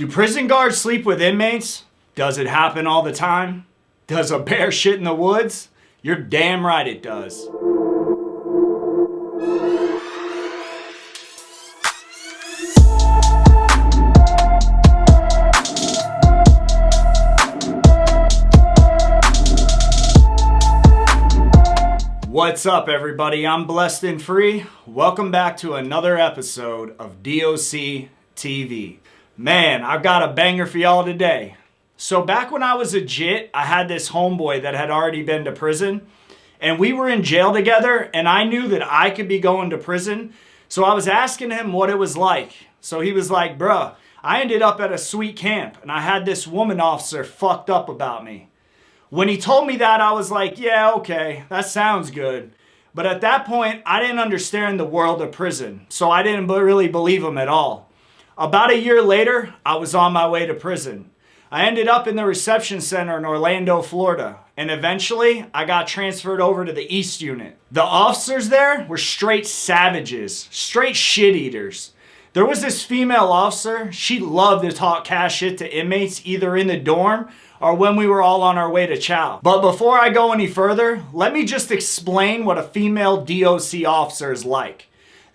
Do prison guards sleep with inmates? Does it happen all the time? Does a bear shit in the woods? You're damn right it does. What's up, everybody? I'm Blessed and Free. Welcome back to another episode of DOC TV. Man, I've got a banger for y'all today. So back when I was a JIT, I had this homeboy that had already been to prison, and we were in jail together, and I knew that I could be going to prison, so I was asking him what it was like. So he was like, bruh, I ended up at a sweet camp, and I had this woman officer fucked up about me. When he told me that, I was like, yeah, okay, that sounds good. But at that point, I didn't understand the world of prison, so I didn't really believe him at all. About a year later, I was on my way to prison. I ended up in the reception center in Orlando, Florida, and eventually I got transferred over to the East Unit. The officers there were straight savages, straight shit eaters. There was this female officer, she loved to talk cash shit to inmates either in the dorm or when we were all on our way to chow. But before I go any further, let me just explain what a female DOC officer is like.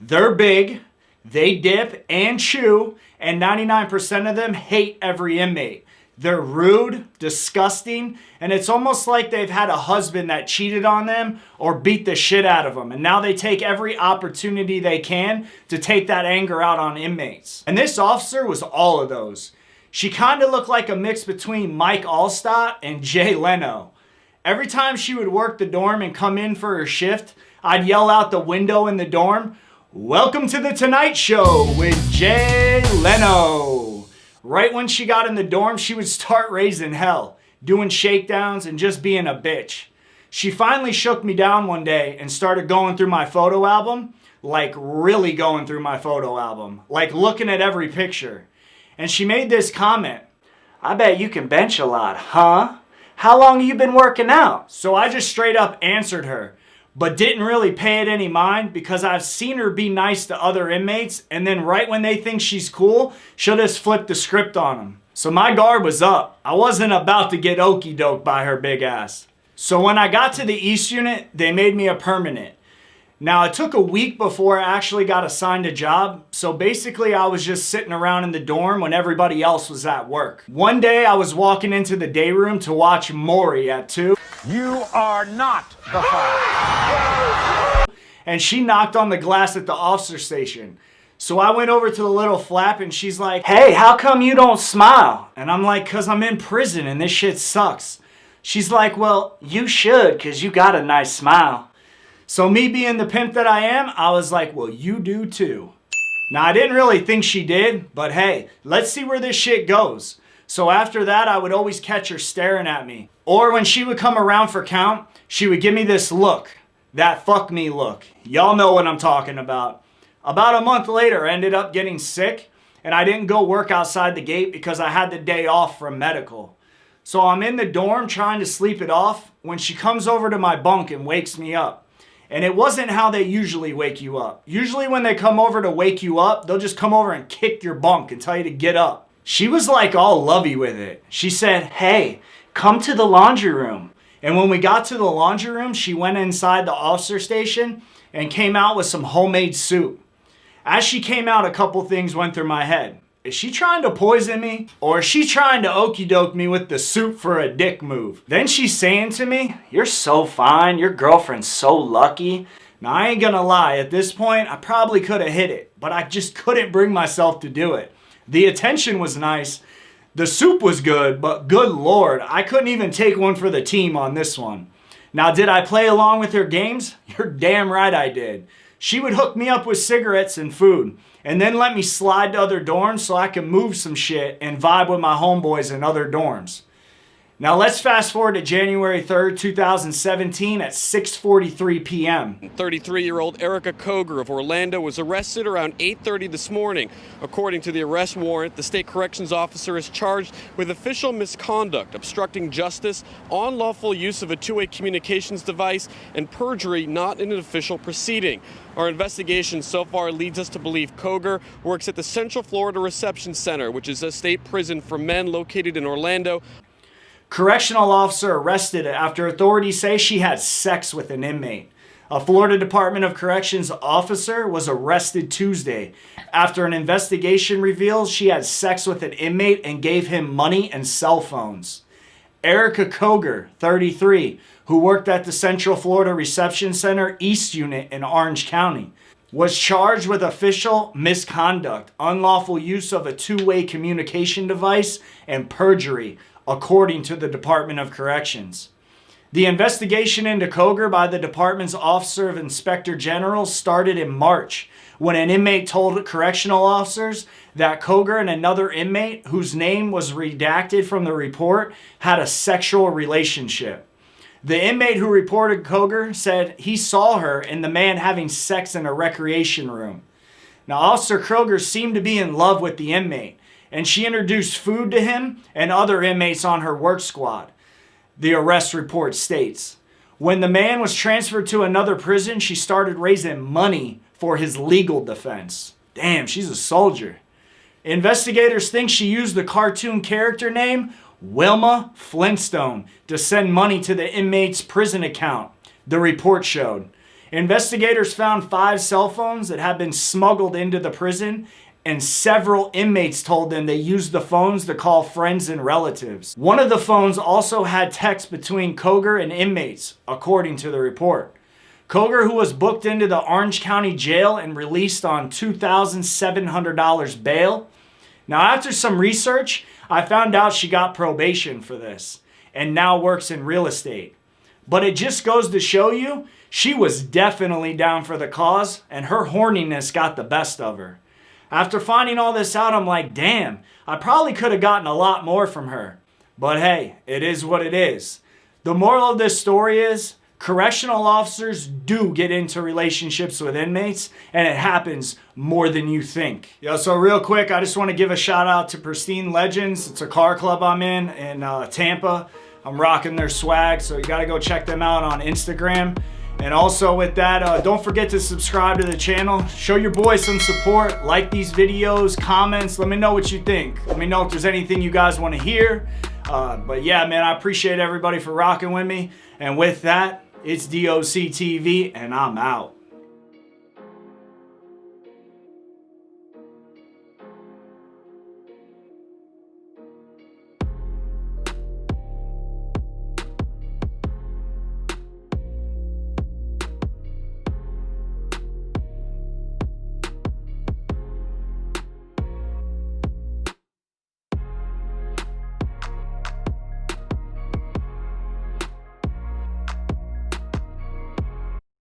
They're big, they dip and chew, and 99% of them hate every inmate. They're rude, disgusting, and it's almost like they've had a husband that cheated on them or beat the shit out of them. And now they take every opportunity they can to take that anger out on inmates. And this officer was all of those. She kind of looked like a mix between Mike Allstott and Jay Leno. Every time she would work the dorm and come in for her shift, I'd yell out the window in the dorm, "Welcome to the Tonight Show with Jay Leno." Right when she got in the dorm, she would start raising hell, doing shakedowns and just being a bitch. She finally shook me down one day and started going through my photo album, like really going through my photo album, like looking at every picture. And she made this comment, "I bet you can bench a lot, huh? How long have you been working out?" So I just straight up answered her, but didn't really pay it any mind because I've seen her be nice to other inmates, and then right when they think she's cool, she'll just flip the script on them. So my guard was up. I wasn't about to get okie doke by her big ass. So when I got to the East Unit, they made me a permanent. Now it took a week before I actually got assigned a job, so basically I was just sitting around in the dorm when everybody else was at work. One day I was walking into the day room to watch Maury at 2. You are not the father. And she knocked on the glass at the officer station. So I went over to the little flap and she's like, "Hey, how come you don't smile?" And I'm like, "'Cause I'm in prison and this shit sucks." She's like, "Well, you should, 'cause you got a nice smile." So me being the pimp that I am, I was like, "Well, you do too." Now I didn't really think she did, but hey, let's see where this shit goes. So after that, I would always catch her staring at me. Or when she would come around for count, she would give me this look. That fuck me look. Y'all know what I'm talking about. About a month later, I ended up getting sick, and I didn't go work outside the gate because I had the day off from medical. So I'm in the dorm trying to sleep it off when she comes over to my bunk and wakes me up. And it wasn't how they usually wake you up. Usually when they come over to wake you up, they'll just come over and kick your bunk and tell you to get up. She was like all lovey with it. She said, "Hey, come to the laundry room." And when we got to the laundry room, she went inside the officer station and came out with some homemade soup. As she came out, a couple things went through my head. Is she trying to poison me? Or is she trying to okie doke me with the soup for a dick move? Then she's saying to me, "You're so fine, your girlfriend's so lucky." Now I ain't gonna lie, at this point I probably could have hit it, but I just couldn't bring myself to do it. The attention was nice, the soup was good, but good lord, I couldn't even take one for the team on this one. Now did I play along with her games? You're damn right I did. She would hook me up with cigarettes and food, and then let me slide to other dorms so I could move some shit and vibe with my homeboys in other dorms. Now let's fast forward to January 3rd, 2017 at 6:43 p.m. 33-year-old Erica Koger of Orlando was arrested around 8:30 this morning. According to the arrest warrant, the state corrections officer is charged with official misconduct, obstructing justice, unlawful use of a two-way communications device, and perjury not in an official proceeding. Our investigation so far leads us to believe Koger works at the Central Florida Reception Center, which is a state prison for men located in Orlando. Correctional officer arrested after authorities say she had sex with an inmate. A Florida Department of Corrections officer was arrested Tuesday after an investigation reveals she had sex with an inmate and gave him money and cell phones. Erica Koger, 33, who worked at the Central Florida Reception Center East Unit in Orange County, was charged with official misconduct, unlawful use of a two-way communication device, and perjury, according to the Department of Corrections. The investigation into Koger by the department's Office of Inspector General started in March when an inmate told correctional officers that Koger and another inmate, whose name was redacted from the report, had a sexual relationship. The inmate who reported Koger said he saw her and the man having sex in a recreation room. Now, Officer Koger seemed to be in love with the inmate, and she introduced food to him and other inmates on her work squad, the arrest report states. When the man was transferred to another prison, she started raising money for his legal defense. Damn, she's a soldier. Investigators think she used the cartoon character name Wilma Flintstone to send money to the inmate's prison account, the report showed. Investigators found 5 cell phones that had been smuggled into the prison, and several inmates told them they used the phones to call friends and relatives. One of the phones also had texts between Koger and inmates, according to the report. Koger, who was booked into the Orange County Jail and released on $2,700 bail. Now, after some research, I found out she got probation for this and now works in real estate. But it just goes to show you, she was definitely down for the cause and her horniness got the best of her. After finding all this out, I'm like, damn, I probably could have gotten a lot more from her. But hey, it is what it is. The moral of this story is, correctional officers do get into relationships with inmates, and it happens more than you think. Yo, so real quick, I just want to give a shout out to Pristine Legends. It's a car club I'm in Tampa. I'm rocking their swag, so you got to go check them out on Instagram. And also with that, don't forget to subscribe to the channel. Show your boy some support. Like these videos, comments. Let me know what you think. Let me know if there's anything you guys want to hear. But yeah, man, I appreciate everybody for rocking with me. And with that, it's DOC TV, and I'm out.